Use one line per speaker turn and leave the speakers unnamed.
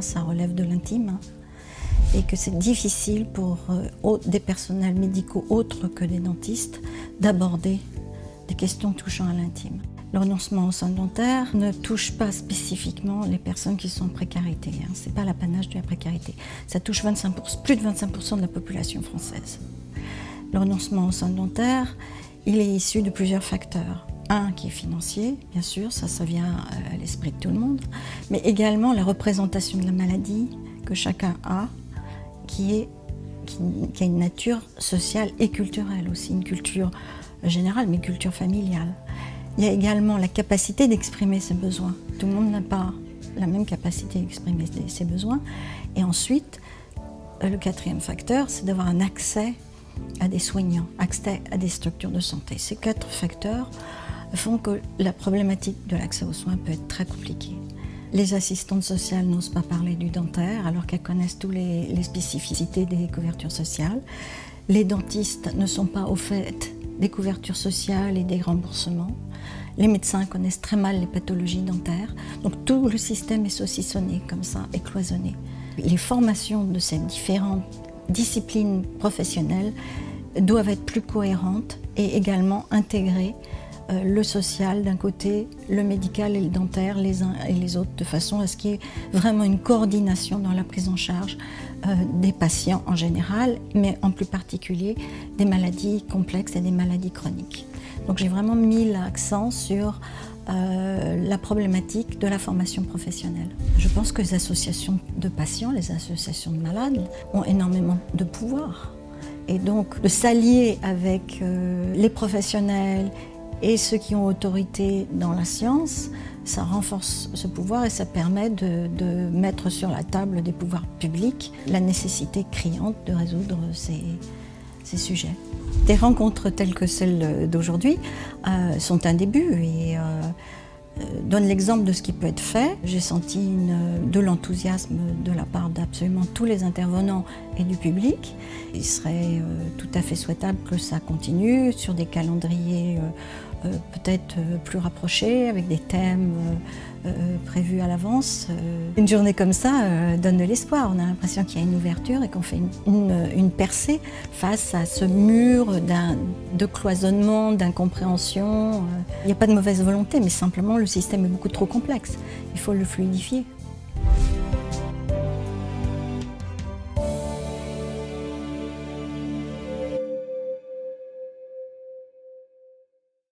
ça relève de l'intime et que c'est difficile pour des personnels médicaux autres que des dentistes d'aborder des questions touchant à l'intime. Le renoncement aux soins dentaires ne touche pas spécifiquement les personnes qui sont en précarité. Ce n'est pas l'apanage de la précarité. Ça touche plus de 25% de la population française. Le renoncement aux soins dentaires, il est issu de plusieurs facteurs. Un qui est financier, bien sûr, ça vient à l'esprit de tout le monde, mais également la représentation de la maladie que chacun a, qui a une nature sociale et culturelle aussi, une culture générale, mais une culture familiale. Il y a également la capacité d'exprimer ses besoins. Tout le monde n'a pas la même capacité d'exprimer ses besoins. Et ensuite, le quatrième facteur, c'est d'avoir un accès à des soignants, accès à des structures de santé. Ces 4 facteurs font que la problématique de l'accès aux soins peut être très compliquée. Les assistantes sociales n'osent pas parler du dentaire alors qu'elles connaissent toutes les spécificités des couvertures sociales. Les dentistes ne sont pas au fait des couvertures sociales et des remboursements. Les médecins connaissent très mal les pathologies dentaires. Donc tout le système est saucissonné comme ça, et cloisonné. Les formations de ces différentes disciplines professionnelles doivent être plus cohérentes et également intégrer le social d'un côté, le médical et le dentaire, les uns et les autres, de façon à ce qu'il y ait vraiment une coordination dans la prise en charge des patients en général, mais en plus particulier des maladies complexes et des maladies chroniques. Donc j'ai vraiment mis l'accent sur la problématique de la formation professionnelle. Je pense que les associations de patients, les associations de malades ont énormément de pouvoir. Et donc de s'allier avec les professionnels et ceux qui ont autorité dans la science, ça renforce ce pouvoir et ça permet de mettre sur la table des pouvoirs publics la nécessité criante de résoudre ces sujets. Des rencontres telles que celles d'aujourd'hui sont un début et donnent l'exemple de ce qui peut être fait. J'ai senti de l'enthousiasme de la part d'absolument tous les intervenants et du public. Il serait tout à fait souhaitable que ça continue sur des calendriers peut-être plus rapprochés, avec des thèmes prévus à l'avance. Une journée comme ça donne de l'espoir. On a l'impression qu'il y a une ouverture et qu'on fait une percée face à ce mur de cloisonnement, d'incompréhension. Il n'y a pas de mauvaise volonté, mais simplement le système est beaucoup trop complexe. Il faut le fluidifier.